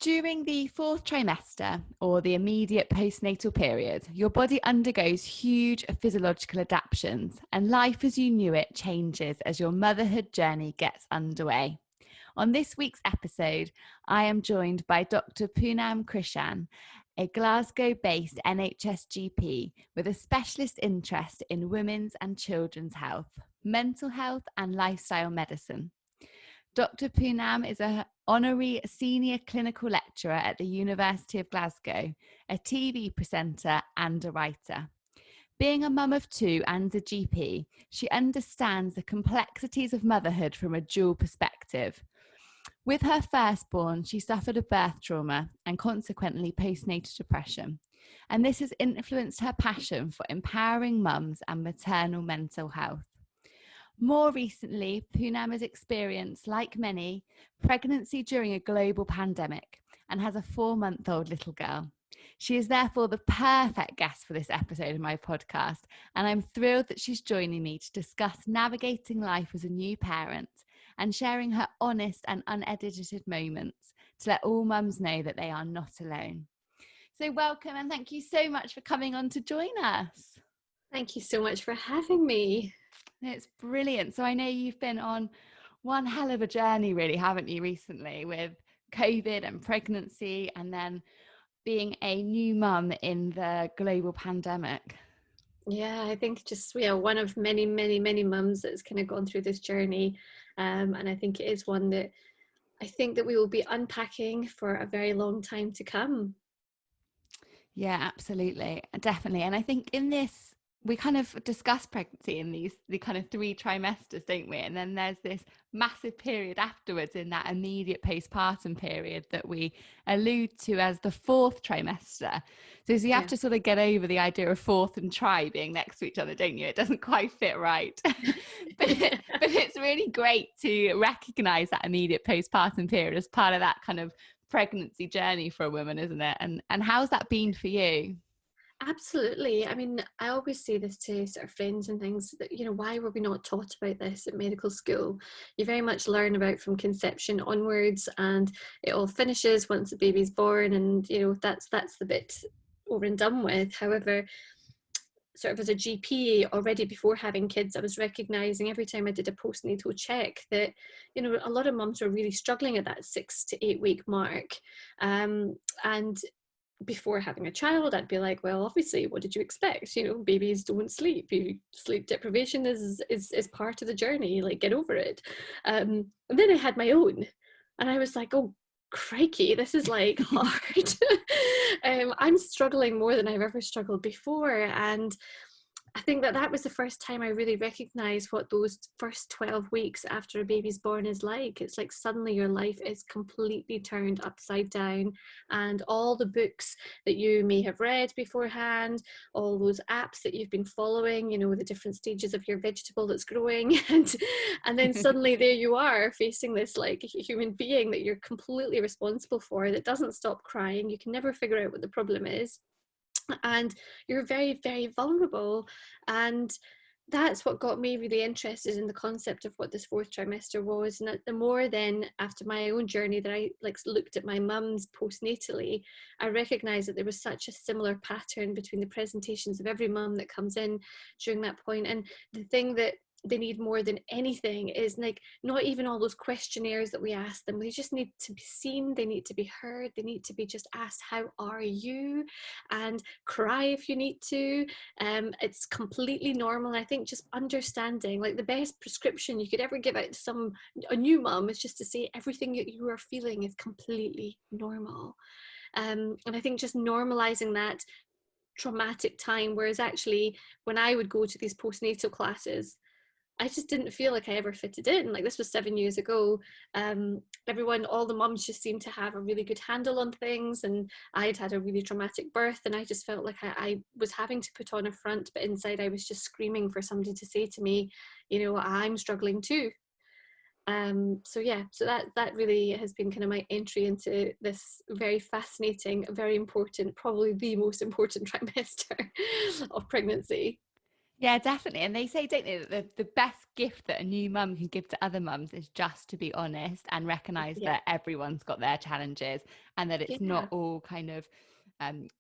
During the fourth trimester, or the immediate postnatal period, your body undergoes huge physiological adaptations, and life as you knew it changes as your motherhood journey gets underway. On this week's episode, I am joined by Dr. Punam Krishan, a Glasgow-based NHS GP with a specialist interest in women's and children's health, mental health and lifestyle medicine. Dr. Punam is an honorary senior clinical lecturer at the University of Glasgow, a TV presenter and a writer. Being a mum of two and a GP, she understands the complexities of motherhood from a dual perspective. With her firstborn, she suffered a birth trauma and consequently postnatal depression, and this has influenced her passion for empowering mums and maternal mental health. More recently, Punam has experienced, like many, pregnancy during a global pandemic and has a 4-month-old little girl. She is therefore the perfect guest for this episode of my podcast, and I'm thrilled that she's joining me to discuss navigating life as a new parent and sharing her honest and unedited moments to let all mums know that they are not alone. So welcome, and thank you so much for coming on to join us. Thank you so much for having me. It's brilliant. So I know you've been on one hell of a journey, really, haven't you, recently, with COVID and pregnancy and then being a new mum in the global pandemic. Yeah, I think just one of many mums that's kind of gone through this journey, and I think it is one that I think that we will be unpacking for a very long time to come. Yeah, absolutely, definitely. And I think in this, we kind of discuss pregnancy in the kind of 3 trimesters, don't we? And then there's this massive period afterwards in that immediate postpartum period that we allude to as the 4th trimester. So you have to sort of get over the idea of 4th and tri being next to each other, don't you? It doesn't quite fit right. but it's really great to recognise that immediate postpartum period as part of that kind of pregnancy journey for a woman, isn't it? And how's that been for you? Absolutely. I mean, I always say this to sort of friends and things that, why were we not taught about this at medical school? You very much learn about from conception onwards, and it all finishes once the baby's born, and that's the bit over and done with. However, sort of as a GP already before having kids, I was recognizing every time I did a postnatal check that, a lot of mums were really struggling at that 6 to 8 week mark. And before having a child, I'd be like, well, obviously, what did you expect? Babies don't sleep. Sleep deprivation is part of the journey. Like, get over it. And then I had my own, and I was like, oh, crikey, this is like hard. I'm struggling more than I've ever struggled before, and I think that was the first time I really recognized what those first 12 weeks after a baby's born is like. It's like suddenly your life is completely turned upside down, and all the books that you may have read beforehand, all those apps that you've been following, the different stages of your vegetable that's growing, and then suddenly there you are facing this like human being that you're completely responsible for, that doesn't stop crying. You can never figure out what the problem is, and you're very, very vulnerable. And that's what got me really interested in the concept of what this 4th trimester was. And the more then after my own journey that I looked at my mum's postnatally, I recognized that there was such a similar pattern between the presentations of every mum that comes in during that point. And the thing that they need more than anything is like not even all those questionnaires that we ask them. They just need to be seen, they need to be heard, they need to be just asked, how are you? And cry if you need to. It's completely normal. I think just understanding, like, the best prescription you could ever give out to a new mum is just to say everything that you are feeling is completely normal. And I think just normalizing that traumatic time, whereas actually when I would go to these postnatal classes, I just didn't feel like I ever fitted in. Like, this was 7 years ago. All the mums just seemed to have a really good handle on things, and I'd had a really traumatic birth, and I just felt like I was having to put on a front, but inside I was just screaming for somebody to say to me, I'm struggling too. So that really has been kind of my entry into this very fascinating, very important, probably the most important trimester of pregnancy. Yeah, definitely. And they say, don't they, that the best gift that a new mum can give to other mums is just to be honest and recognize Yeah, that everyone's got their challenges, and that it's yeah. not all kind of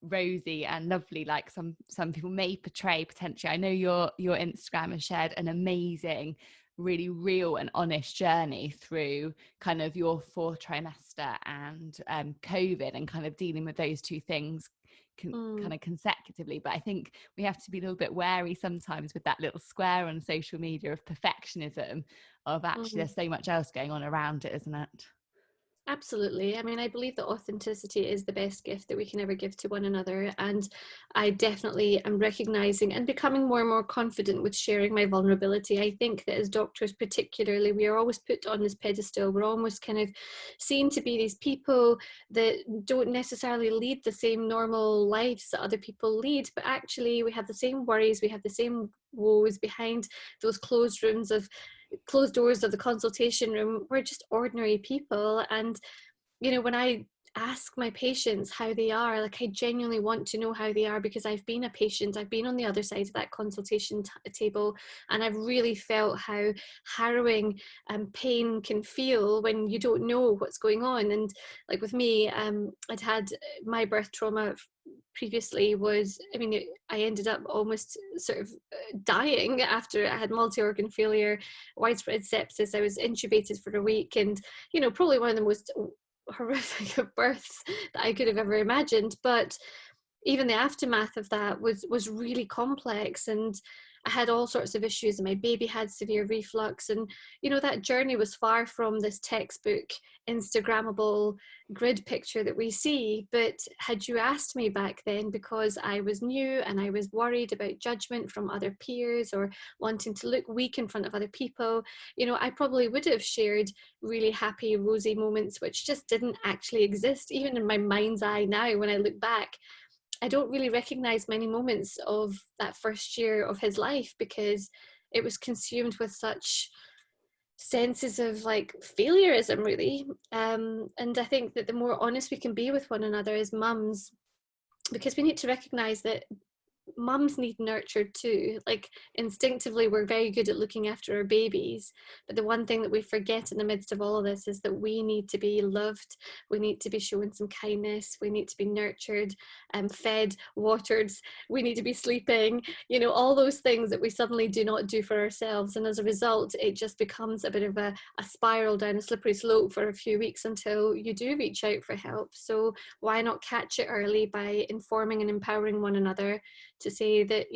rosy and lovely like some people may portray potentially. I know your Instagram has shared an amazing, really real and honest journey through kind of your fourth trimester and COVID, and kind of dealing with those two things kind Mm, of consecutively. But I think we have to be a little bit wary sometimes with that little square on social media of perfectionism, of actually mm. there's so much else going on around it, isn't it? Absolutely. I mean, I believe that authenticity is the best gift that we can ever give to one another. And I definitely am recognizing and becoming more and more confident with sharing my vulnerability. I think that as doctors, particularly, we are always put on this pedestal. We're almost kind of seen to be these people that don't necessarily lead the same normal lives that other people lead, but actually, we have the same worries, we have the same woes behind those closed doors of the consultation room. We're just ordinary people. And when I ask my patients how they are, like, I genuinely want to know how they are, because I've been a patient, I've been on the other side of that consultation table, and I've really felt how harrowing pain can feel when you don't know what's going on. And like with me, I'd had my birth trauma previously. Was, I mean, I ended up almost sort of dying after I had multi-organ failure, widespread sepsis. I was intubated for a week, and probably one of the most horrific of births that I could have ever imagined. But even the aftermath of that was really complex, and I had all sorts of issues, and my baby had severe reflux. And that journey was far from this textbook Instagrammable grid picture that we see. But had you asked me back then, because I was new and I was worried about judgment from other peers, or wanting to look weak in front of other people, I probably would have shared really happy rosy moments which just didn't actually exist. Even in my mind's eye now, when I look back, I don't really recognize many moments of that first year of his life, because it was consumed with such senses of like failureism, really. And I think that the more honest we can be with one another as mums, because we need to recognize that mums need nurtured too. Like, instinctively, we're very good at looking after our babies, but the one thing that we forget in the midst of all of this is that we need to be loved, we need to be shown some kindness, we need to be nurtured, fed, watered, we need to be sleeping, all those things that we suddenly do not do for ourselves. And as a result, it just becomes a bit of a spiral down a slippery slope for a few weeks until you do reach out for help. So why not catch it early by informing and empowering one another, to say that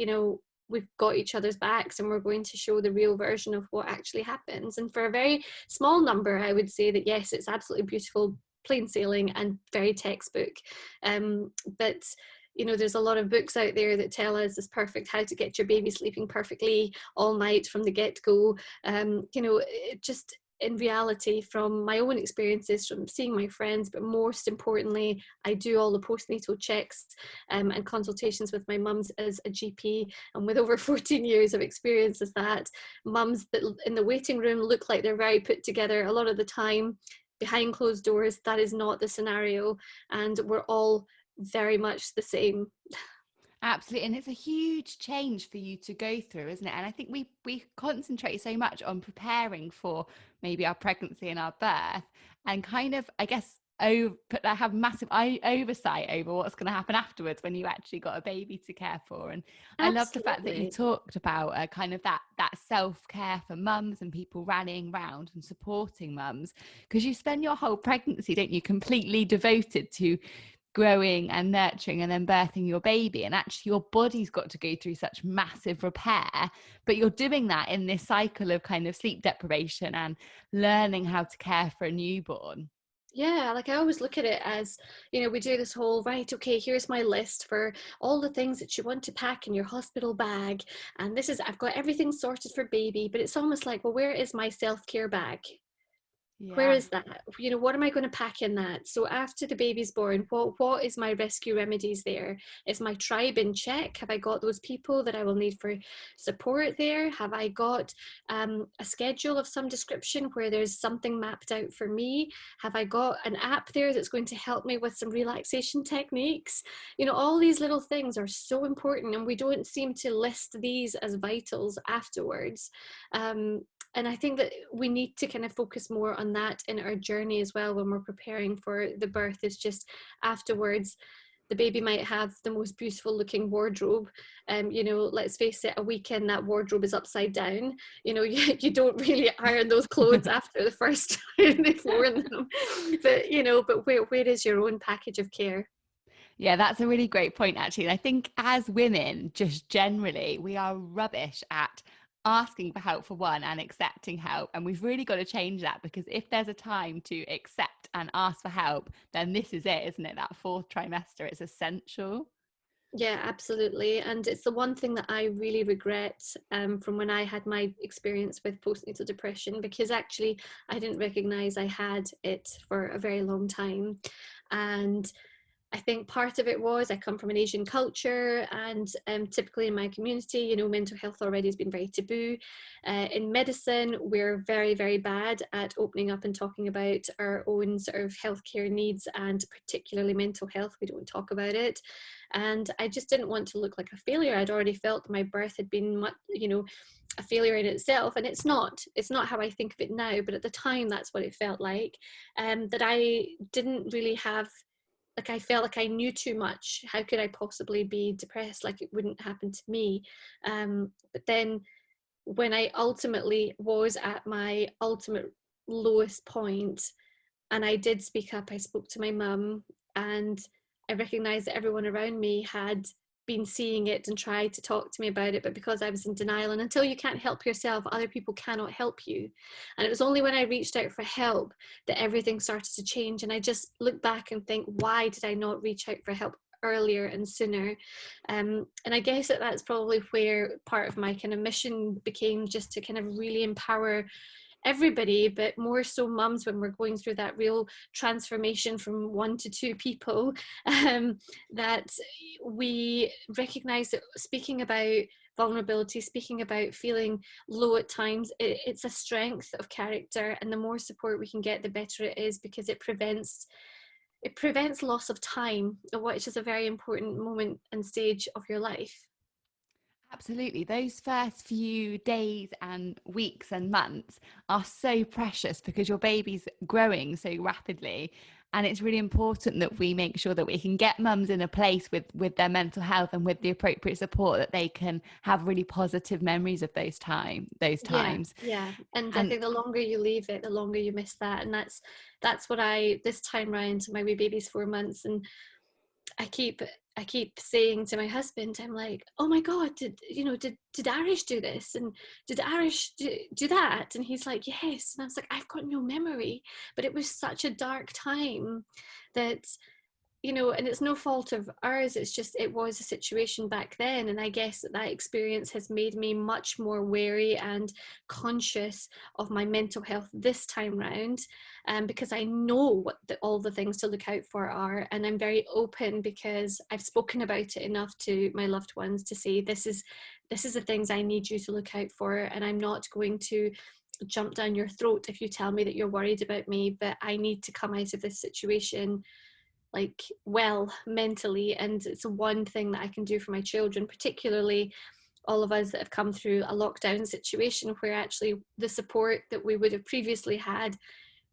we've got each other's backs, and we're going to show the real version of what actually happens. And for a very small number, I would say that yes, it's absolutely beautiful, plain sailing, and very textbook. But there's a lot of books out there that tell us it's perfect how to get your baby sleeping perfectly all night from the get-go. It just, in reality, from my own experiences, from seeing my friends, but most importantly, I do all the postnatal checks and consultations with my mums as a GP, and with over 14 years of experience as that, mums that in the waiting room look like they're very put together, a lot of the time behind closed doors, that is not the scenario, and we're all very much the same. Absolutely. And it's a huge change for you to go through, isn't it? And I think we concentrate so much on preparing for maybe our pregnancy and our birth, and kind of, I guess, have massive oversight over what's going to happen afterwards when you actually got a baby to care for. And I love the fact that you Absolutely. talked about kind of that self-care for mums and people rallying around and supporting mums, because you spend your whole pregnancy, don't you, completely devoted to growing and nurturing and then birthing your baby, and actually your body's got to go through such massive repair, but you're doing that in this cycle of kind of sleep deprivation and learning how to care for a newborn. Yeah, like, I always look at it as, we do this whole, right, okay, here's my list for all the things that you want to pack in your hospital bag. And I've got everything sorted for baby, but it's almost like, well, where is my self-care bag? Where Yeah. is that? You know, what am I going to pack in that? So after the baby's born, what is my rescue remedies there? Is my tribe in check? Have I got those people that I will need for support there? Have I got a schedule of some description where there's something mapped out for me? Have I got an app there that's going to help me with some relaxation techniques? You know, all these little things are so important, and we don't seem to list these as vitals afterwards. And I think that we need to kind of focus more on that in our journey as well when we're preparing for the birth. Is just afterwards, the baby might have the most beautiful looking wardrobe. You know, let's face it, a weekend that wardrobe is upside down. You know, you don't really iron those clothes after the first time they've worn them. But, you know, but where is your own package of care? Yeah, that's a really great point, actually. I think as women, just generally, we are rubbish at asking for help for one and accepting help. And we've really got to change that, because if there's a time to accept and ask for help, then this is it, isn't it? That fourth trimester, it's essential. Yeah, absolutely. And it's the one thing that I really regret from when I had my experience with postnatal depression, because actually I didn't recognize I had it for a very long time. And I think part of it was I come from an Asian culture, and typically in my community, you know, mental health already has been very taboo. In medicine, we're very, very bad at opening up and talking about our own sort of healthcare needs, and particularly mental health. We don't talk about it. And I just didn't want to look like a failure. I'd already felt my birth had been, you know, a failure in itself, and it's not how I think of it now, but at the time that's what it felt like. That I didn't really have, like, I felt like I knew too much. How could I possibly be depressed? Like, it wouldn't happen to me. But then when I ultimately was at my ultimate lowest point, and I did speak up, I spoke to my mum, and I recognized that everyone around me had been seeing it and tried to talk to me about it, but because I was in denial, and until you can't help yourself, other people cannot help you. And it was only when I reached out for help that everything started to change. And I just look back and think, why did I not reach out for help earlier and sooner? And I guess that that's probably where part of my kind of mission became, just to kind of really empower everybody, but more so mums, when we're going through that real transformation from one to two people, that we recognize that speaking about vulnerability, speaking about feeling low at times, it's a strength of character, and the more support we can get, the better it is, because it prevents loss of time, which is a very important moment and stage of your life. Absolutely. Those first few days and weeks and months are so precious, because your baby's growing so rapidly. And it's really important that we make sure that we can get mums in a place with their mental health and with the appropriate support, that they can have really positive memories of those Yeah, times. yeah. And I And think the longer you leave it, the longer you miss that. And that's what I, this time round, my wee baby's 4 months, and I keep I keep saying to my husband, I'm like, oh my God, did Arish do this? And did Arish do that? And he's like, yes. And I was like, I've got no memory. But it was such a dark time that, and it's no fault of ours, it's just, it was a situation back then. And I guess that experience has made me much more wary and conscious of my mental health this time round, because I know what all the things to look out for are, and I'm very open because I've spoken about it enough to my loved ones to say, this is the things I need you to look out for, and I'm not going to jump down your throat if you tell me that you're worried about me, but I need to come out of this situation, like, well, mentally. And it's one thing that I can do for my children, particularly all of us that have come through a lockdown situation where actually the support that we would have previously had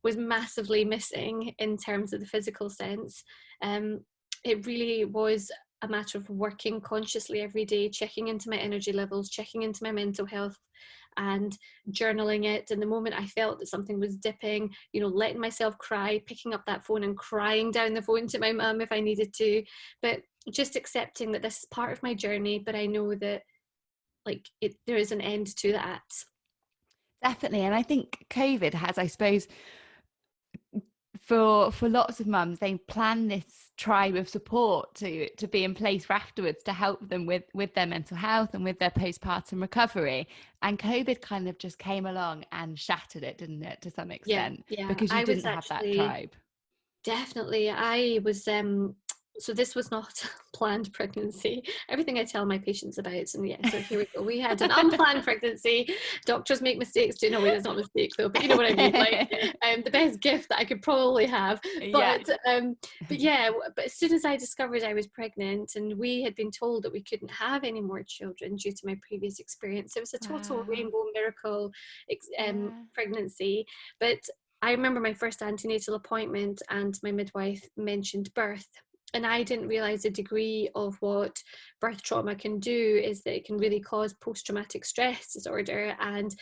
was massively missing in terms of the physical sense. It really was a matter of working consciously every day, checking into my energy levels, checking into my mental health, and journaling it. And the moment I felt that something was dipping, letting myself cry, picking up that phone and crying down the phone to my mum if I needed to, but just accepting that this is part of my journey, but I know that, like, there is an end to that. definitely. And I think COVID has, I suppose, for lots of mums, they plan this tribe of support to be in place for afterwards, to help them with their mental health and with their postpartum recovery. And COVID kind of just came along and shattered it, didn't it, to some Yeah, extent, yeah. because you I was didn't have that actually tribe. definitely, I was so this was not planned pregnancy. Everything I tell my patients about, and yeah, so here we go. We had an unplanned pregnancy. Doctors make mistakes too. No, wait, it's not a mistake though, but you know what I mean. Like the best gift that I could probably have. Yeah. But yeah, but as soon as I discovered I was pregnant, and we had been told that we couldn't have any more children due to my previous experience, it was a total Wow. rainbow miracle Yeah. pregnancy. But I remember my first antenatal appointment, and my midwife mentioned birth. And I didn't realize the degree of what birth trauma can do is that it can really cause post-traumatic stress disorder. And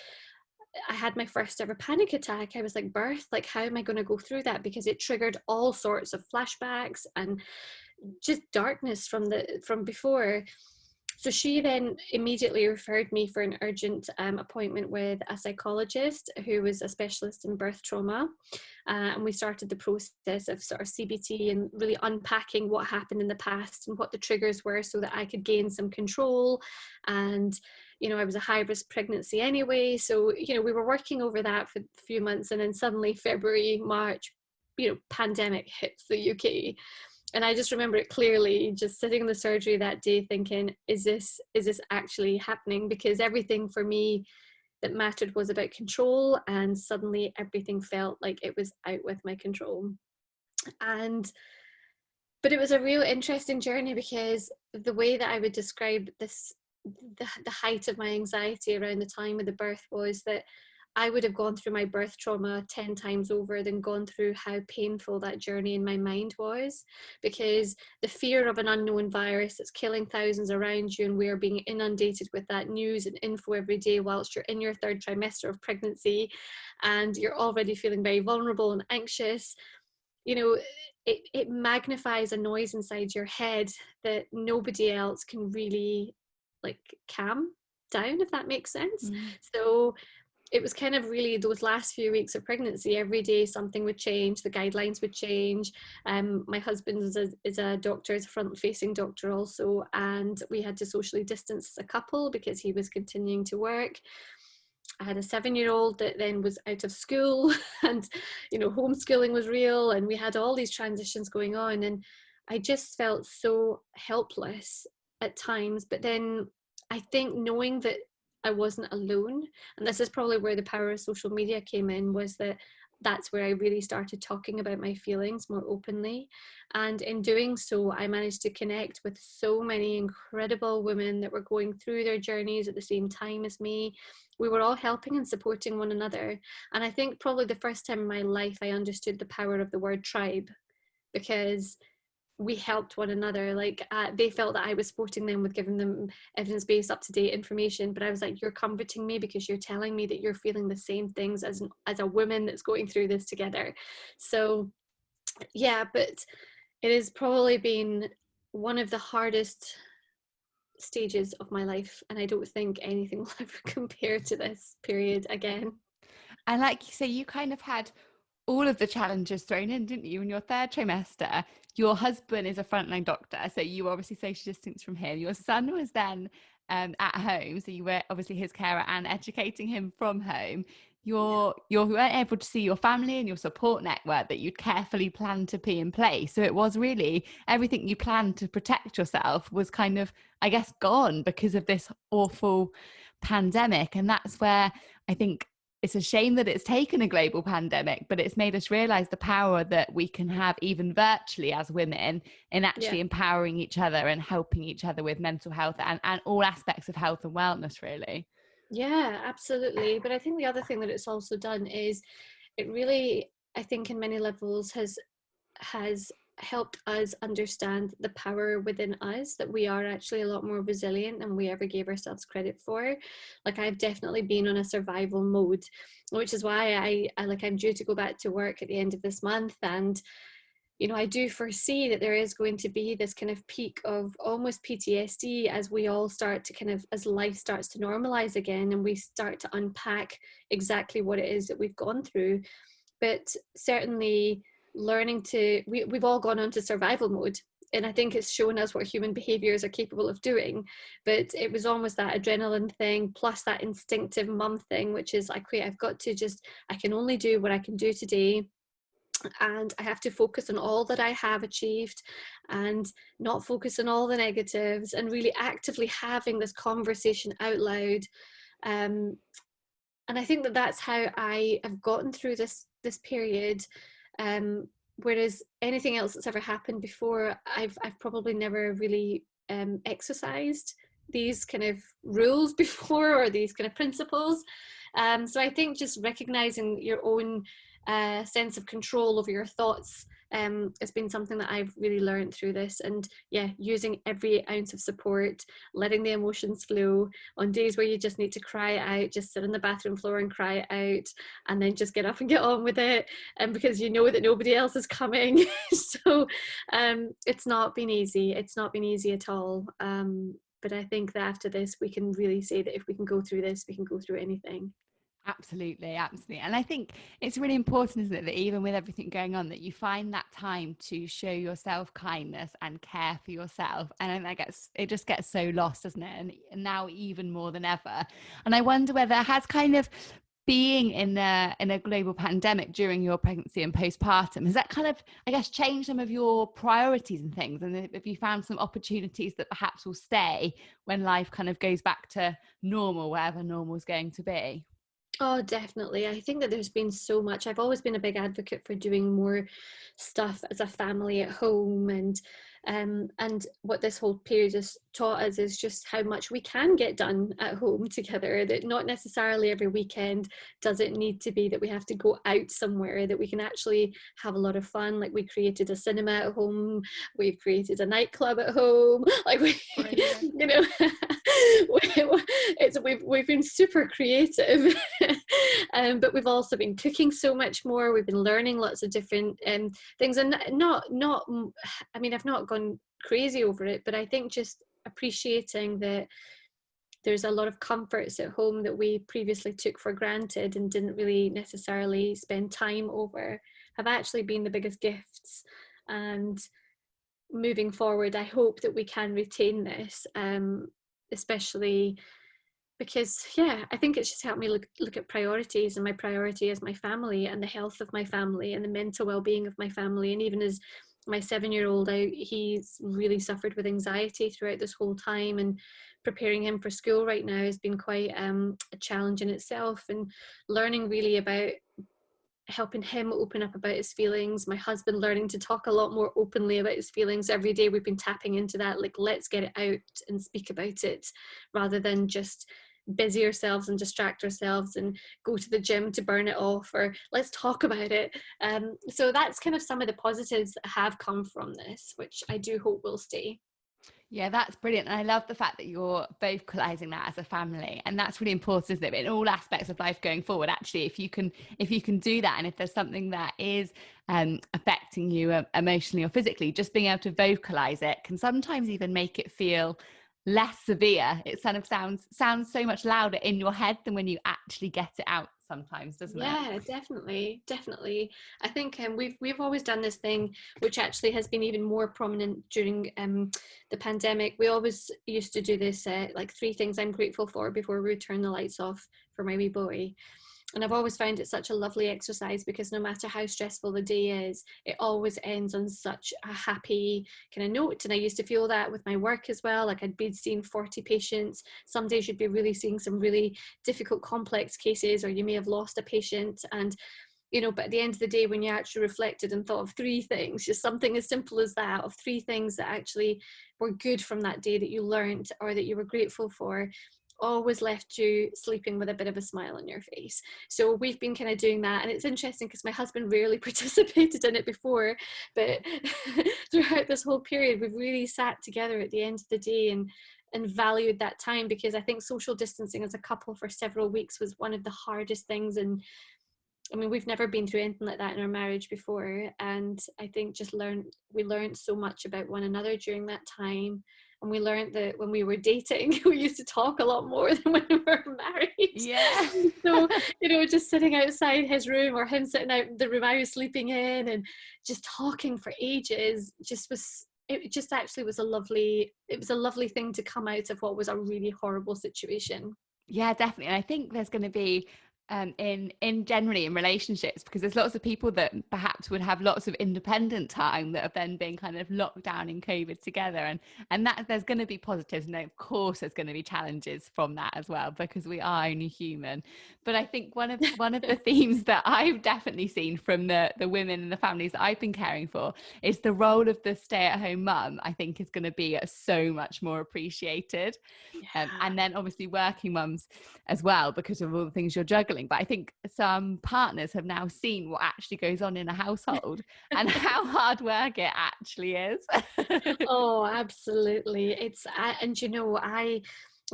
I had my first ever panic attack. I was like, birth, like, how am I going to go through that? Because it triggered all sorts of flashbacks and just darkness from before. So she then immediately referred me for an urgent appointment with a psychologist who was a specialist in birth trauma. And we started the process of sort of CBT and really unpacking what happened in the past and what the triggers were, so that I could gain some control. And, you know, I was a high risk pregnancy anyway. So, you know, we were working over that for a few months, and then suddenly February, March, you know, pandemic hits the UK. And I just remember it clearly, just sitting in the surgery that day thinking, is this actually happening? Because everything for me that mattered was about control, and suddenly everything felt like it was out with my control. But it was a real interesting journey, because the way that I would describe this, the height of my anxiety around the time of the birth, was that I would have gone through my birth trauma 10 times over than gone through how painful that journey in my mind was. Because the fear of an unknown virus that's killing thousands around you, and we're being inundated with that news and info every day whilst you're in your third trimester of pregnancy, and you're already feeling very vulnerable and anxious, you know, it magnifies a noise inside your head that nobody else can really like calm down, if that makes sense. So it was kind of really those last few weeks of pregnancy, every day something would change, the guidelines would change. My husband is a doctor, is a front-facing doctor also, and we had to socially distance as a couple because he was continuing to work. I had a 7-year-old that then was out of school, and, you know, homeschooling was real, and we had all these transitions going on, and I just felt so helpless at times. But then I think knowing that I wasn't alone, and this is probably where the power of social media came in, was that that's where I really started talking about my feelings more openly. And in doing so, I managed to connect with so many incredible women that were going through their journeys at the same time as me. We were all helping and supporting one another. And I think probably the first time in my life I understood the power of the word tribe, because we helped one another. Like they felt that I was supporting them with giving them evidence-based, up-to-date information, but I was like, you're comforting me because you're telling me that you're feeling the same things as a woman that's going through this together. So yeah, but it has probably been one of the hardest stages of my life, and I don't think anything will ever compare to this period again. And like you say, you kind of had all of the challenges thrown in, didn't you? In your third trimester, your husband is a frontline doctor, so you were obviously social distance from him. Your son was then at home, so you were obviously his carer and educating him from home. You weren't able to see your family and your support network that you'd carefully planned to be in place. So it was really everything you planned to protect yourself was kind of, I guess, gone because of this awful pandemic. And that's where I think it's a shame that it's taken a global pandemic, but it's made us realize the power that we can have even virtually as women in actually empowering each other and helping each other with mental health and all aspects of health and wellness, really. Yeah, absolutely. But I think the other thing that it's also done is it really, I think in many levels has helped us understand the power within us, that we are actually a lot more resilient than we ever gave ourselves credit for. Like I've definitely been on a survival mode, which is why I'm due to go back to work at the end of this month. And you know, I do foresee that there is going to be this kind of peak of almost PTSD as we all start to kind of, as life starts to normalize again and we start to unpack exactly what it is that we've gone through. But certainly learning to, we've all gone on to survival mode. And I think it's shown us what human behaviors are capable of doing. But it was almost that adrenaline thing, plus that instinctive mum thing, which is like, wait, I've got to just, I can only do what I can do today. And I have to focus on all that I have achieved and not focus on all the negatives, and really actively having this conversation out loud. Um, and I think that that's how I have gotten through this period. Um, Whereas anything else that's ever happened before, I've probably never really exercised these kind of rules before, or these kind of principles. So I think just recognizing your own sense of control over your thoughts has been something that I've really learned through this. And yeah, using every ounce of support, letting the emotions flow. On days where you just need to cry it out, just sit on the bathroom floor and cry it out, and then just get up and get on with it. And because you know that nobody else is coming. So it's not been easy. It's not been easy at all. But I think that after this, we can really say that if we can go through this, we can go through anything. Absolutely, absolutely. And I think it's really important, isn't it, that even with everything going on, that you find that time to show yourself kindness and care for yourself. And I guess it just gets so lost, doesn't it? And now even more than ever. And I wonder whether it has kind of, being in a global pandemic during your pregnancy and postpartum, has that kind of, I guess, changed some of your priorities and things? And have you found some opportunities that perhaps will stay when life kind of goes back to normal, wherever normal is going to be? Oh, definitely. I think that there's been so much. I've always been a big advocate for doing more stuff as a family at home, and what this whole period has taught us is just how much we can get done at home together. That not necessarily every weekend does it need to be that we have to go out somewhere. That we can actually have a lot of fun. Like, we created a cinema at home, we've created a nightclub at home. Like, we, Brilliant. you know, we've been super creative. But we've also been cooking so much more. We've been learning lots of different things, and not I mean, I've not gone crazy over it, but I think just appreciating that there's a lot of comforts at home that we previously took for granted and didn't really necessarily spend time over, have actually been the biggest gifts. And moving forward, I hope that we can retain this, especially because, yeah, I think it's just helped me look at priorities, and my priority is my family and the health of my family and the mental well-being of my family. And even as my 7-year-old, he's really suffered with anxiety throughout this whole time, and preparing him for school right now has been quite a challenge in itself, and learning really about helping him open up about his feelings. My husband learning to talk a lot more openly about his feelings. Every day we've been tapping into that, like, let's get it out and speak about it, rather than just busy ourselves and distract ourselves and go to the gym to burn it off, or let's talk about it. So that's kind of some of the positives that have come from this, which I do hope will stay. Yeah, that's brilliant. And I love the fact that you're vocalizing that as a family. And that's really important, isn't it? In all aspects of life going forward, actually, if you can do that, and if there's something that is affecting you emotionally or physically, just being able to vocalize it can sometimes even make it feel less severe. It kind of sounds so much louder in your head than when you actually get it out sometimes, doesn't it? Yeah, definitely. I think we've always done this thing, which actually has been even more prominent during the pandemic. We always used to do this, like, 3 things I'm grateful for before we turn the lights off for my wee boy. And I've always found it such a lovely exercise, because no matter how stressful the day is, it always ends on such a happy kind of note. And I used to feel that with my work as well. Like, I'd be seeing 40 patients. Some days you'd be really seeing some really difficult, complex cases, or you may have lost a patient. And but at the end of the day, when you actually reflected and thought of 3 things, just something as simple as that, of 3 things that actually were good from that day that you learned or that you were grateful for, always left you sleeping with a bit of a smile on your face. So we've been kind of doing that, and it's interesting because my husband rarely participated in it before, but throughout this whole period, we've really sat together at the end of the day and valued that time, because I think social distancing as a couple for several weeks was one of the hardest things. And I mean, we've never been through anything like that in our marriage before, and I think we learned so much about one another during that time. and we learned that when we were dating, we used to talk a lot more than when we were married. Yeah. So, just sitting outside his room, or him sitting out the room I was sleeping in, and just talking for ages, it just actually was a lovely thing to come out of what was a really horrible situation. Yeah, definitely. And I think there's going to be in generally in relationships, because there's lots of people that perhaps would have lots of independent time that have then been kind of locked down in COVID together, and that there's going to be positives, and of course there's going to be challenges from that as well, because we are only human. But I think one of the themes that I've definitely seen from the women and the families that I've been caring for is the role of the stay-at-home mum. I think is going to be so much more appreciated. And then obviously working mums as well, because of all the things you're juggling. But I think some partners have now seen what actually goes on in a household and how hard work it actually is. Oh, absolutely.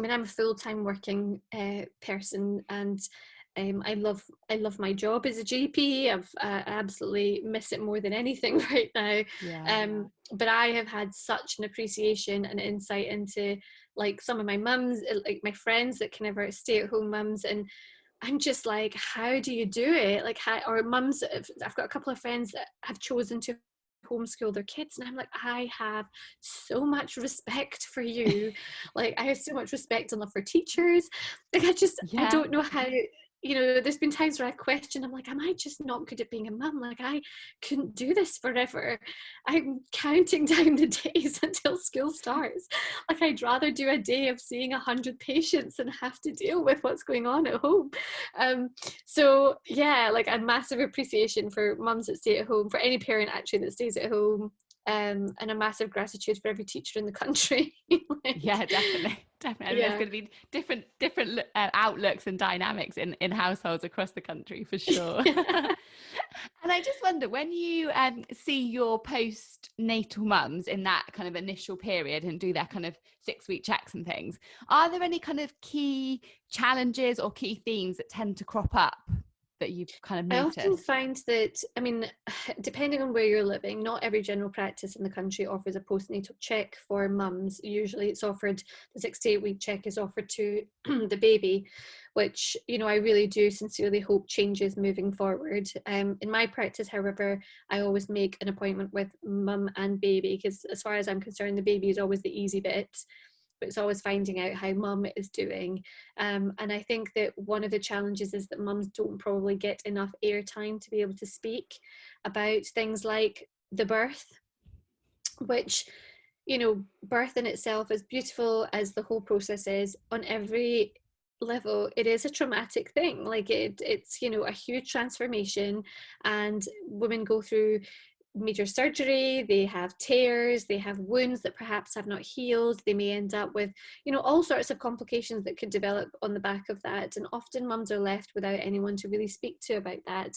I'm a full-time working person, and I love my job as a GP. I absolutely miss it more than anything right now. Yeah. But I have had such an appreciation and insight into, like, some of my mums, like my friends that can ever stay-at-home mums, and I'm just like, how do you do it? Like, how, or mums, I've got a couple of friends that have chosen to homeschool their kids, and I'm like, I have so much respect for you. Like, I have so much respect and love for teachers. Like, I Yeah. don't know how, there's been times where I question, I'm like, am I just not good at being a mum? Like, I couldn't do this forever. I'm counting down the days until school starts. Like, I'd rather do a day of seeing 100 patients than have to deal with what's going on at home. So yeah, like, a massive appreciation for mums that stay at home, for any parent actually that stays at home, and a massive gratitude for every teacher in the country. Like, Yeah, definitely. And there's yeah. going to be different outlooks and dynamics in households across the country for sure. And I just wonder, when you see your postnatal mums in that kind of initial period and do their kind of 6-week checks and things, are there any kind of key challenges or key themes that tend to crop up that you've kind of I often noticed? find that, depending on where you're living, not every general practice in the country offers a postnatal check for mums. Usually it's offered, the 6 to 8 week check is offered to the baby, which, I really do sincerely hope changes moving forward. In my practice, however, I always make an appointment with mum and baby, because as far as I'm concerned, the baby is always the easy bit, but it's always finding out how mum is doing. And I think that one of the challenges is that mums don't probably get enough airtime to be able to speak about things like the birth, which, birth in itself, as beautiful as the whole process is, on every level, it is a traumatic thing. Like, it's a huge transformation, and women go through major surgery, they have tears, they have wounds that perhaps have not healed, they may end up with all sorts of complications that could develop on the back of that, and often mums are left without anyone to really speak to about that,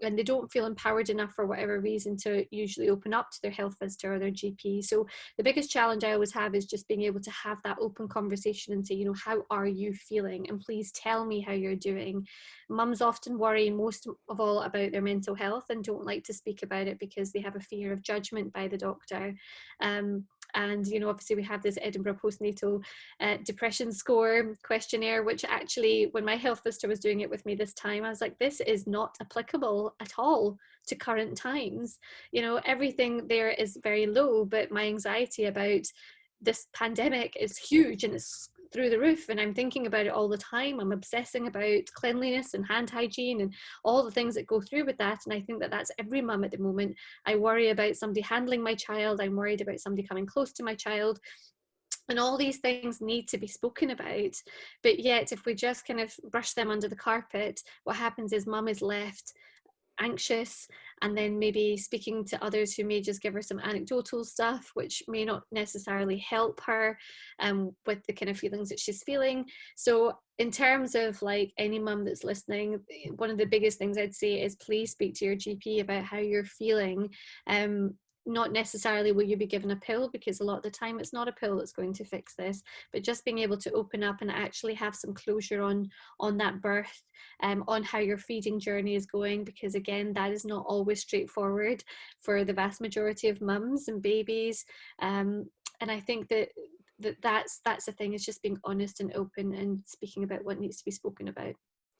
and they don't feel empowered enough for whatever reason to usually open up to their health visitor or their GP. So the biggest challenge I always have is just being able to have that open conversation and say, how are you feeling? And please tell me how you're doing. Mums often worry most of all about their mental health and don't like to speak about it because they have a fear of judgment by the doctor. And obviously we have this Edinburgh postnatal depression score questionnaire, which actually, when my health visitor was doing it with me this time, I was like, this is not applicable at all to current times. Everything there is very low, but my anxiety about this pandemic is huge and it's through the roof, and I'm thinking about it all the time. I'm obsessing about cleanliness and hand hygiene and all the things that go through with that, and I think that that's every mum at the moment. I worry about somebody handling my child, I'm worried about somebody coming close to my child, and all these things need to be spoken about. But yet, if we just kind of brush them under the carpet, what happens is mum is left anxious, and then maybe speaking to others who may just give her some anecdotal stuff, which may not necessarily help her with the kind of feelings that she's feeling. So in terms of, like, any mum that's listening, one of the biggest things I'd say is please speak to your GP about how you're feeling. Not necessarily will you be given a pill, because a lot of the time it's not a pill that's going to fix this, but just being able to open up and actually have some closure on that birth, on how your feeding journey is going, because again, that is not always straightforward for the vast majority of mums and babies. And I think that that's the thing, is just being honest and open and speaking about what needs to be spoken about,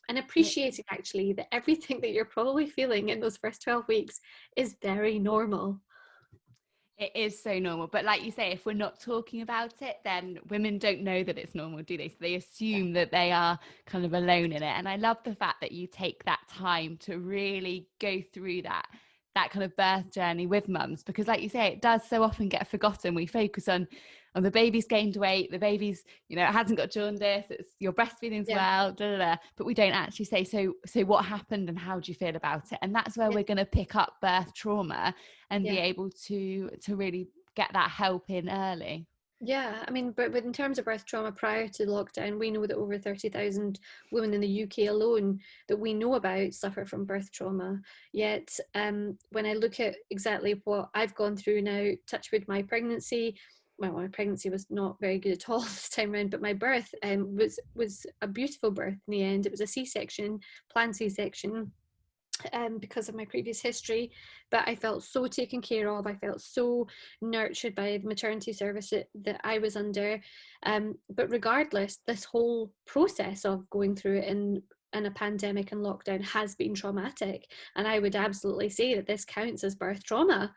and appreciating actually that everything that you're probably feeling in those first 12 weeks is very normal. It is so normal. But like you say, if we're not talking about it, then women don't know that it's normal, do they? So they assume that they are kind of alone in it. And I love the fact that you take that time to really go through that kind of birth journey with mums, because like you say, it does so often get forgotten. We focus on the baby's gained weight, the baby's, it hasn't got jaundice, it's your breastfeeding's well, blah, blah, blah. But we don't actually say, so what happened and how do you feel about it? And that's where we're going to pick up birth trauma and be able to really get that help in early. Yeah, I mean, but in terms of birth trauma prior to lockdown, we know that over 30,000 women in the UK alone that we know about suffer from birth trauma. Yet, when I look at exactly what I've gone through now, touch wood, my pregnancy was not very good at all this time around, but my birth was a beautiful birth in the end. It was a C-section, planned C-section. Because of my previous history, but I felt so taken care of. I felt so nurtured by the maternity service that I was under. But regardless, this whole process of going through it in a pandemic and lockdown has been traumatic, and I would absolutely say that this counts as birth trauma.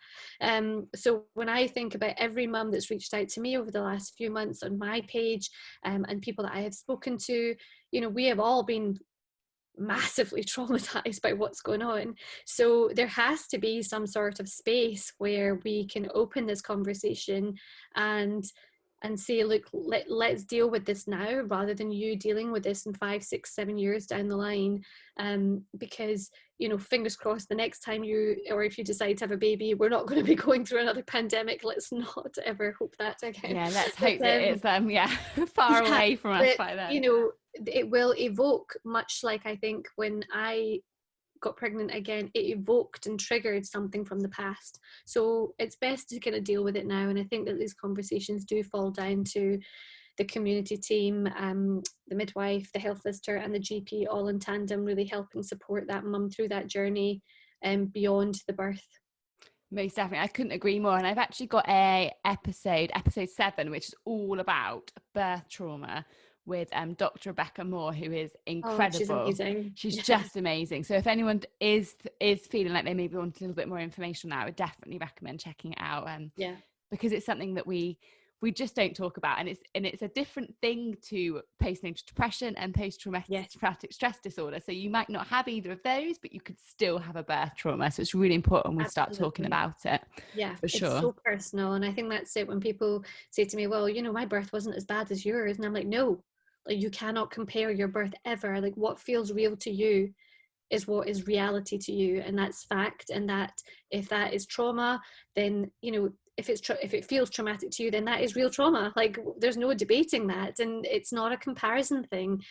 So when I think about every mum that's reached out to me over the last few months on my page, and people that I have spoken to, we have all been massively traumatized by what's going on. So there has to be some sort of space where we can open this conversation and say, look, let's deal with this now, rather than you dealing with this in 5, 6, 7 years down the line. Because fingers crossed, the next time if you decide to have a baby, we're not going to be going through another pandemic. Let's not ever hope that again. Yeah, let's hope that it's far away from us by then. It will evoke, much like I think when I got pregnant again, it evoked and triggered something from the past. So it's best to kind of deal with it now. And I think that these conversations do fall down to the community team, the midwife, the health visitor, and the GP, all in tandem, really helping support that mum through that journey beyond the birth. Most definitely. I couldn't agree more. And I've actually got episode 7, which is all about birth trauma, with Dr. Rebecca Moore, who is incredible. She's amazing. She's just amazing. So if anyone is feeling like they maybe want a little bit more information on that, I would definitely recommend checking it out. Because it's something that we just don't talk about, and it's a different thing to postnatal depression and post-traumatic stress disorder. So you might not have either of those, but you could still have a birth trauma. So it's really important we start talking about it. Yeah, for sure. It's so personal, and I think that's it. When people say to me, well, my birth wasn't as bad as yours, and I'm like, no, like, you cannot compare your birth ever. Like, what feels real to you is what is reality to you, and that's fact. And that if that is trauma, then if it feels traumatic to you, then that is real trauma. Like, there's no debating that, and it's not a comparison thing.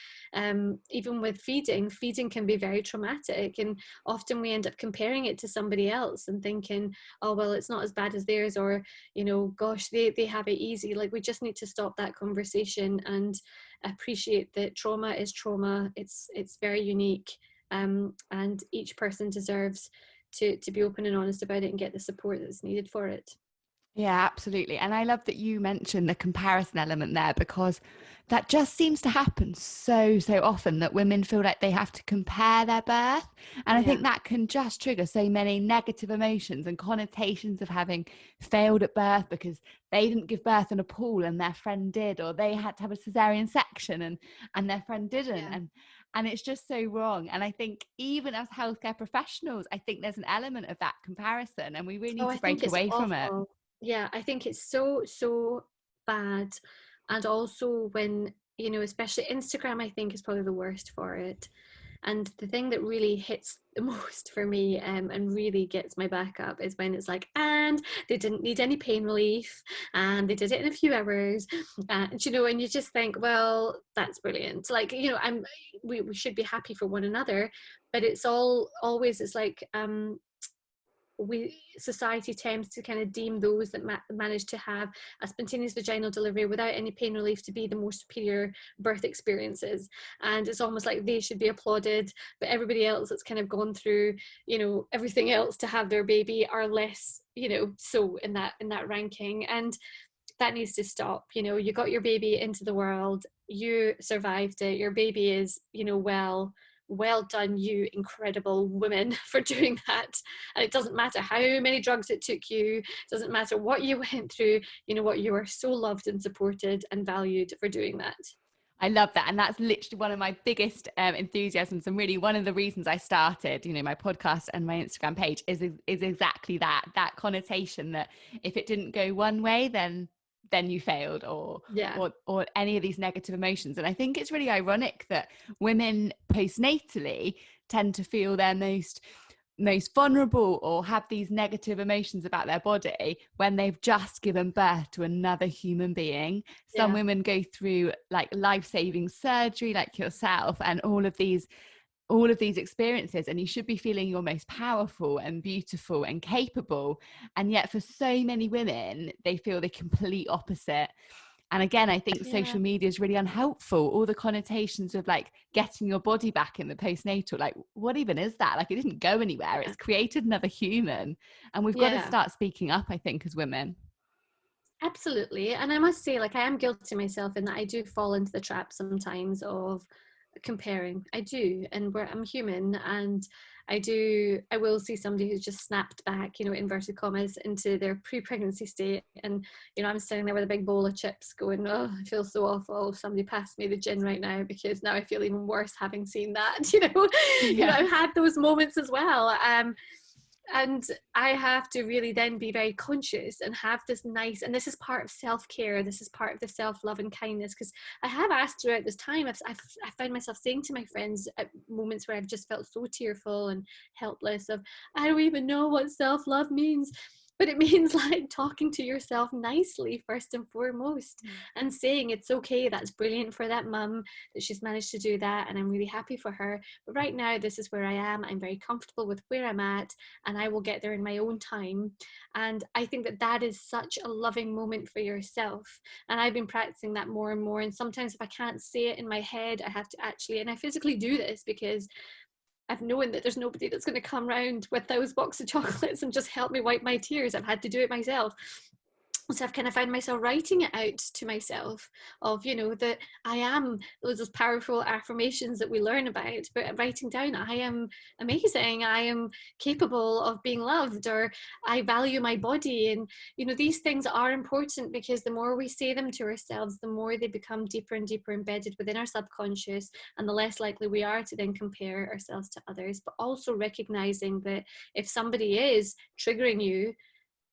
Even with feeding can be very traumatic, and often we end up comparing it to somebody else and thinking, oh well, it's not as bad as theirs, or gosh, they have it easy. Like, we just need to stop that conversation and appreciate that trauma is trauma. It's very unique, and each person deserves to be open and honest about it and get the support that's needed for it. Yeah, absolutely. And I love that you mentioned the comparison element there, because that just seems to happen so often, that women feel like they have to compare their birth. And I think that can just trigger so many negative emotions and connotations of having failed at birth because they didn't give birth in a pool and their friend did, or they had to have a cesarean section and their friend didn't. And it's just so wrong. And I think even as healthcare professionals, I think there's an element of that comparison, and we really need to break away from it. Yeah, I think it's so bad. And also when, especially Instagram, I think is probably the worst for it. And the thing that really hits the most for me, and really gets my back up, is when it's like, and they didn't need any pain relief, and they did it in a few hours, and you just think, well, that's brilliant. Like, we should be happy for one another, but it's always like, society tends to kind of deem those that manage to have a spontaneous vaginal delivery without any pain relief to be the more superior birth experiences, and it's almost like they should be applauded, but everybody else that's kind of gone through everything else to have their baby are less so in that ranking. And that needs to stop. You know, you got your baby into the world, you survived it, your baby is, you know, well done, you incredible woman, for doing that. And it doesn't matter how many drugs it took you, it doesn't matter what you went through, you know what, you are so loved and supported and valued for doing that. I love that. And that's literally one of my biggest enthusiasms. And really one of the reasons I started, you know, my podcast and my Instagram page is exactly that connotation that if it didn't go one way, then you failed, or any of these negative emotions. And I think it's really ironic that women postnatally tend to feel their most vulnerable or have these negative emotions about their body when they've just given birth to another human being. Some women go through like life-saving surgery like yourself and all of these experiences, and you should be feeling your most powerful and beautiful and capable, and yet for so many women they feel the complete opposite. And again, I think social media is really unhelpful. All the connotations of like getting your body back in the postnatal, like what even is that? Like it didn't go anywhere. It's created another human. And we've got to start speaking up, I think, as women. Absolutely. And I must say, like, I am guilty myself in that I do fall into the trap sometimes of comparing. I do. And where I'm human, and I will see somebody who's just snapped back, you know, inverted commas, into their pre-pregnancy state. And, you know, I'm sitting there with a big bowl of chips going, oh, I feel so awful. Somebody pass me the gin right now, because now I feel even worse having seen that, you know. You know, I've had those moments as well. And I have to really then be very conscious and have this nice, and this is part of self-care, this is part of the self-love and kindness, because I have asked throughout this time, I found myself saying to my friends at moments where I've just felt so tearful and helpless of, I don't even know what self-love means. But it means like talking to yourself nicely first and foremost, and saying it's okay, that's brilliant for that mum that she's managed to do that, and I'm really happy for her. But right now, this is where I am. I'm very comfortable with where I'm at, and I will get there in my own time. And I think that that is such a loving moment for yourself. And I've been practicing that more and more. And sometimes if I can't say it in my head, I have to actually, and I physically do this because I've known that there's nobody that's going to come round with those box of chocolates and just help me wipe my tears. I've had to do it myself. So I've kind of found myself writing it out to myself of, you know, that I am those powerful affirmations that we learn about, but writing down, I am amazing, I am capable of being loved, or I value my body. And, you know, these things are important, because the more we say them to ourselves, the more they become deeper and deeper embedded within our subconscious, and the less likely we are to then compare ourselves to others. But also recognizing that if somebody is triggering you,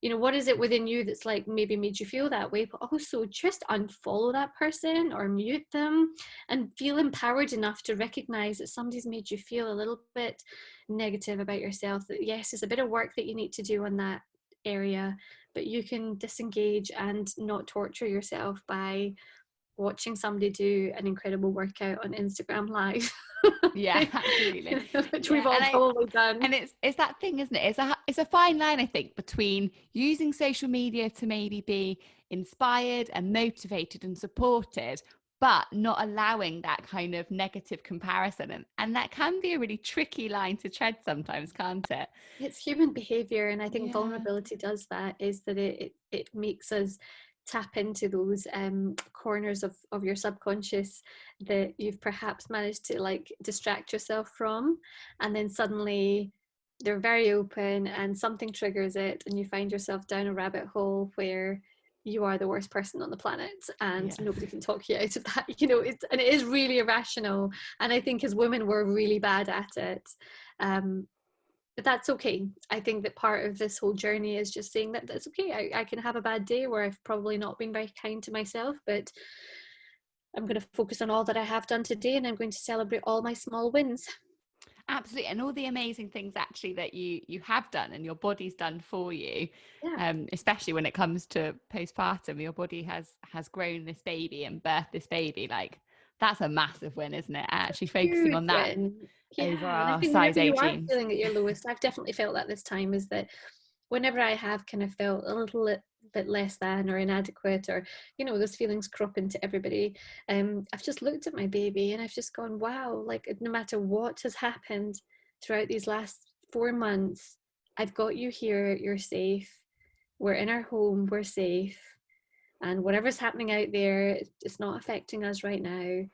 you know, what is it within you that's like maybe made you feel that way? But also just unfollow that person or mute them, and feel empowered enough to recognize that somebody's made you feel a little bit negative about yourself, that yes, there's a bit of work that you need to do on that area, but you can disengage and not torture yourself by watching somebody do an incredible workout on Instagram Live. Yeah, absolutely. Which we've all probably done. And it's that thing, isn't it? It's a fine line, I think, between using social media to maybe be inspired and motivated and supported, but not allowing that kind of negative comparison. And that can be a really tricky line to tread sometimes, can't it? It's human behavior, and I think vulnerability does that, is that it makes us tap into those corners of your subconscious that you've perhaps managed to like distract yourself from, and then suddenly they're very open and something triggers it, and you find yourself down a rabbit hole where you are the worst person on the planet, and nobody can talk you out of that. You know, it is really irrational, and I think as women we're really bad at it. But that's okay. I think that part of this whole journey is just saying that that's okay. I can have a bad day where I've probably not been very kind to myself, but I'm going to focus on all that I have done today, and I'm going to celebrate all my small wins. Absolutely. And all the amazing things actually that you have done and your body's done for you, especially when it comes to postpartum. Your body has grown this baby and birthed this baby. Like that's a massive win, isn't it? Actually focusing on that over And I our think size whenever you 8 are jeans. feeling at your lowest, I've definitely felt that this time, is that whenever I have kind of felt a little bit less than or inadequate, or, you know, those feelings crop into everybody, I've just looked at my baby and I've just gone, wow, like no matter what has happened throughout these last 4 months, I've got you here, you're safe, we're in our home, we're safe, and whatever's happening out there, it's not affecting us right now.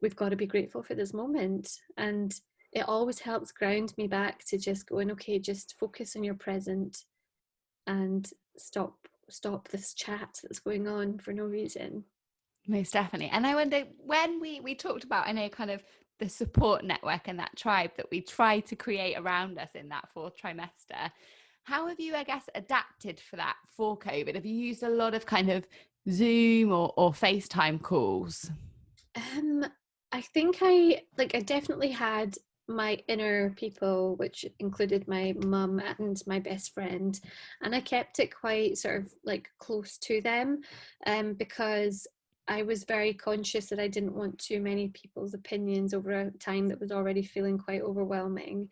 We've got to be grateful for this moment. And it always helps ground me back to just going, okay, just focus on your present and stop this chat that's going on for no reason. Most definitely. And I wonder, when we talked about, I know, kind of the support network and that tribe that we try to create around us in that fourth trimester, how have you, I guess, adapted for that for COVID? Have you used a lot of kind of Zoom or FaceTime calls? Um, I think I definitely had my inner people, which included my mum and my best friend, and I kept it quite sort of like close to them, because I was very conscious that I didn't want too many people's opinions over a time that was already feeling quite overwhelming.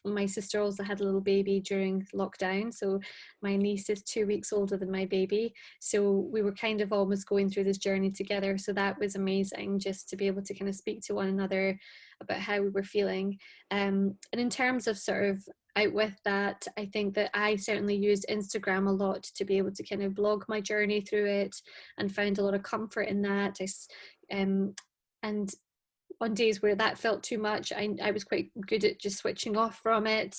My sister also had a little baby during lockdown, so my niece is 2 weeks older than my baby, so we were kind of almost going through this journey together. So that was amazing, just to be able to kind of speak to one another about how we were feeling. And in terms of sort of out with that, I think that I certainly used Instagram a lot to be able to kind of blog my journey through it, and found a lot of comfort in that. And on days where that felt too much, I was quite good at just switching off from it.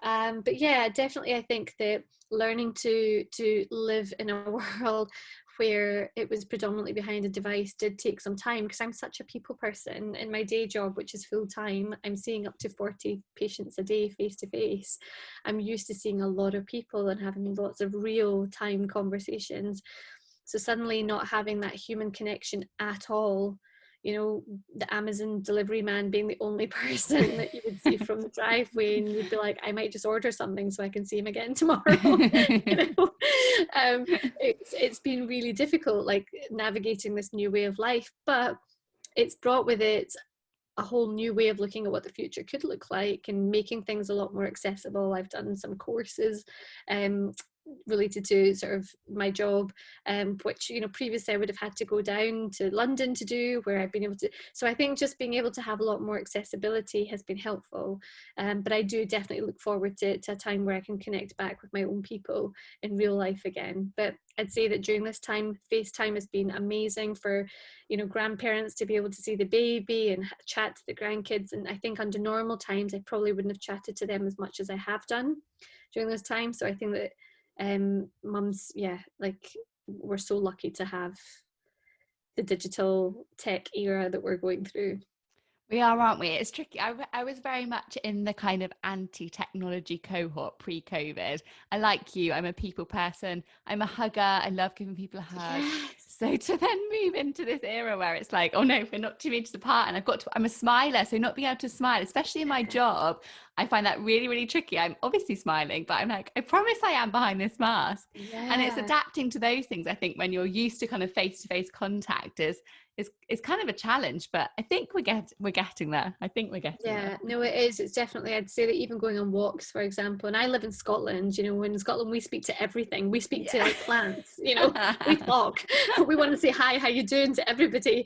But yeah, definitely, I think that learning to live in a world where it was predominantly behind a device did take some time, because I'm such a people person. In my day job, which is full time, I'm seeing up to 40 patients a day face to face. I'm used to seeing a lot of people and having lots of real time conversations. So suddenly not having that human connection at all, the Amazon delivery man being the only person that you would see from the driveway, and you'd be like, I might just order something so I can see him again tomorrow. you know it's been really difficult, like navigating this new way of life, but it's brought with it a whole new way of looking at what the future could look like, and making things a lot more accessible. I've done some courses related to sort of my job, which previously I would have had to go down to London to do, where I've been able to. So I think just being able to have a lot more accessibility has been helpful. But I do definitely look forward to a time where I can connect back with my own people in real life again. But I'd say that during this time, FaceTime has been amazing for grandparents to be able to see the baby and chat to the grandkids. And I think under normal times I probably wouldn't have chatted to them as much as I have done during this time. So I think that mums, like, we're so lucky to have the digital tech era that we're going through. We are, aren't we? It's tricky. I was very much in the kind of anti-technology cohort pre-COVID. I, like you, I'm a people person. I'm a hugger. I love giving people a hug. Yes. So to then move into this era where it's like, oh no, we're not 2 meters apart, and I'm a smiler, so not being able to smile, especially in my job, I find that really, really tricky. I'm obviously smiling, but I'm like, I promise I am behind this mask. And it's Yeah. adapting to those things. I think when you're used to kind of face-to-face contact is kind of a challenge, but I think we're getting there. I think we're getting there. Yeah, no, it is. It's definitely, I'd say that even going on walks, for example, and I live in Scotland, in Scotland we speak to everything. We speak to like plants, we talk. We want to say hi, how you doing to everybody.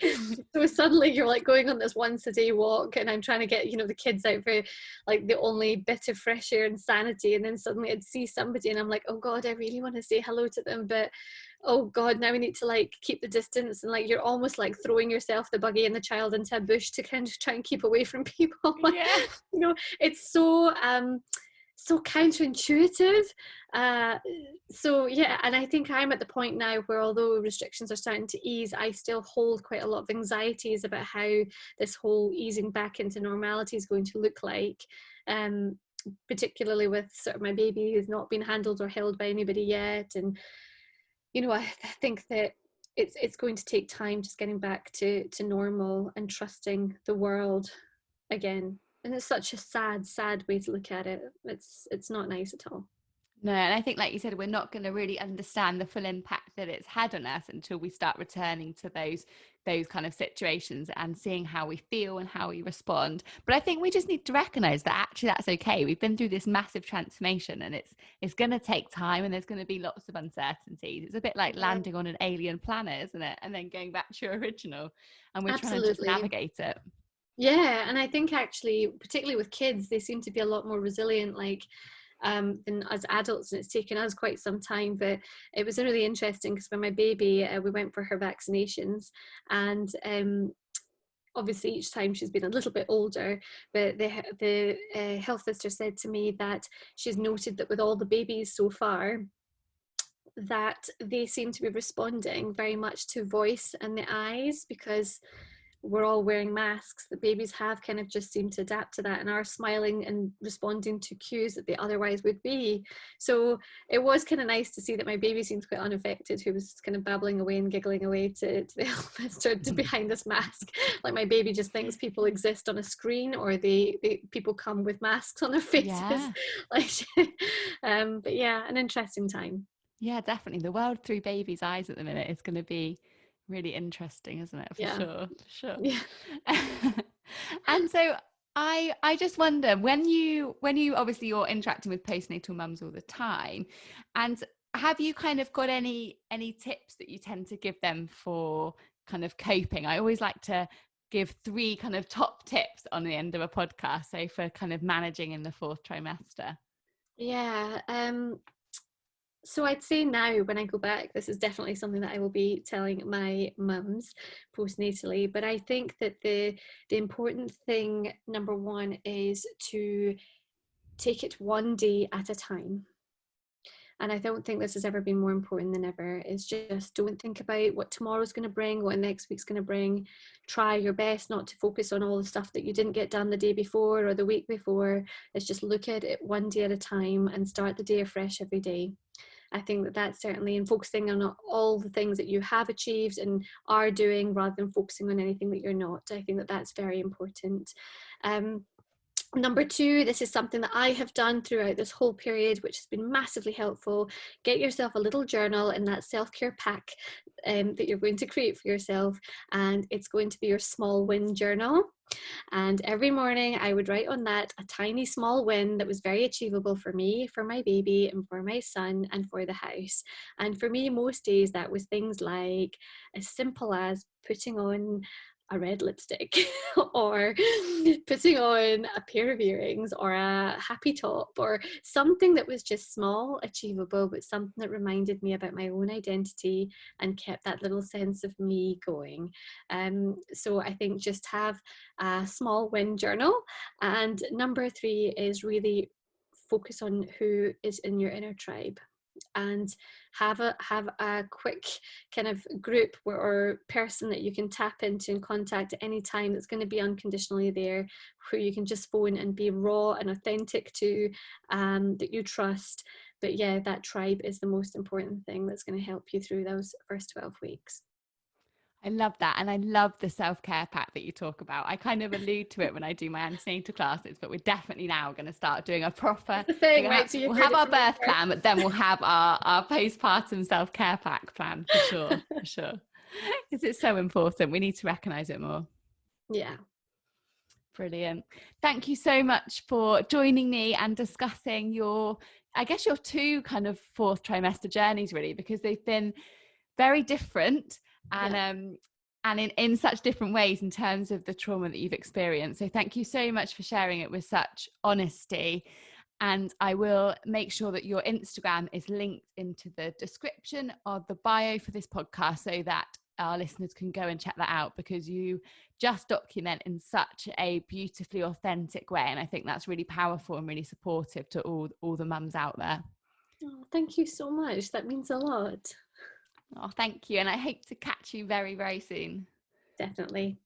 So suddenly you're like going on this once a day walk, and I'm trying to get, the kids out for like the only bit of fresh air and sanity. And then suddenly I'd see somebody and I'm like, oh God, I really want to say hello to them. But oh God, now we need to like keep the distance, and like you're almost like throwing yourself, the buggy and the child, into a bush to kind of try and keep away from people. Yeah. It's so counterintuitive. So yeah, and I think I'm at the point now where, although restrictions are starting to ease, I still hold quite a lot of anxieties about how this whole easing back into normality is going to look like. Particularly with sort of my baby who's not been handled or held by anybody yet, and I think that it's going to take time just getting back to normal and trusting the world again. And it's such a sad way to look at it. It's not nice at all. No, and I think, like you said, we're not going to really understand the full impact that it's had on us until we start returning to those kind of situations and seeing how we feel and how we respond. But I think we just need to recognize that actually that's okay. We've been through this massive transformation, and it's going to take time, and there's going to be lots of uncertainties. It's a bit like Yeah, landing on an alien planet, isn't it? And then going back to your original, and we're trying to just absolutely. navigate it. Yeah, and I think actually, particularly with kids, they seem to be a lot more resilient. Like, than as adults, and it's taken us quite some time. But it was really interesting because when my baby, we went for her vaccinations, and obviously each time she's been a little bit older, but the health visitor said to me that she's noted that with all the babies so far, that they seem to be responding very much to voice and the eyes, because we're all wearing masks. The babies have kind of just seemed to adapt to that and are smiling and responding to cues that they otherwise would be. So it was kind of nice to see that my baby seemed quite unaffected, who was kind of babbling away and giggling away to the health visitor to behind this mask. Like my baby just thinks people exist on a screen, or people come with masks on their faces. Yeah. Like, but yeah, an interesting time. Yeah, definitely. The world through babies' eyes at the minute is going to be really interesting, isn't it? For Yeah. sure, for sure. Yeah. And so I just wonder, when you obviously you're interacting with postnatal mums all the time, and have you kind of got any tips that you tend to give them for kind of coping? I always like to give 3 kind of top tips on the end of a podcast, so for kind of managing in the 4th trimester. Yeah. So I'd say now when I go back, this is definitely something that I will be telling my mums postnatally. But I think that the important thing, number one, is to take it one day at a time. And I don't think this has ever been more important than ever. Is just don't think about what tomorrow's going to bring, what next week's going to bring. Try your best not to focus on all the stuff that you didn't get done the day before or the week before. It's just look at it one day at a time and start the day afresh every day. I think that that's certainly, in focusing on all the things that you have achieved and are doing rather than focusing on anything that you're not. I think that that's very important. Number 2, this is something that I have done throughout this whole period, which has been massively helpful. Get yourself a little journal in that self-care pack that you're going to create for yourself, and it's going to be your small win journal. And every morning I would write on that a tiny small win that was very achievable for me, for my baby, and for my son, and for the house. And for me, most days that was things like as simple as putting on a red lipstick or putting on a pair of earrings or a happy top, or something that was just small, achievable, but something that reminded me about my own identity and kept that little sense of me going. So I think just have a small win journal. And number 3 is really focus on who is in your inner tribe, and have a quick kind of group or person that you can tap into and contact at any time, that's going to be unconditionally there, who you can just phone and be raw and authentic to, that you trust. But yeah, that tribe is the most important thing that's going to help you through those first 12 weeks. I love that. And I love the self-care pack that you talk about. I kind of allude to it when I do my antenatal classes, but we're definitely now going to start doing a proper the thing, right? So we'll have our birth plan, but then we'll have our postpartum self-care pack plan for sure, for sure. Because it's so important. We need to recognize it more. Yeah. Brilliant. Thank you so much for joining me and discussing your 2 kind of 4th trimester journeys, really, because they've been very different and in such different ways in terms of the trauma that you've experienced. So thank you so much for sharing it with such honesty. And I will make sure that your Instagram is linked into the description of the bio for this podcast, so that our listeners can go and check that out, because you just document in such a beautifully authentic way. And I think that's really powerful and really supportive to all the mums out there. Oh, thank you so much. That means a lot. Oh, thank you. And I hope to catch you very, very soon. Definitely.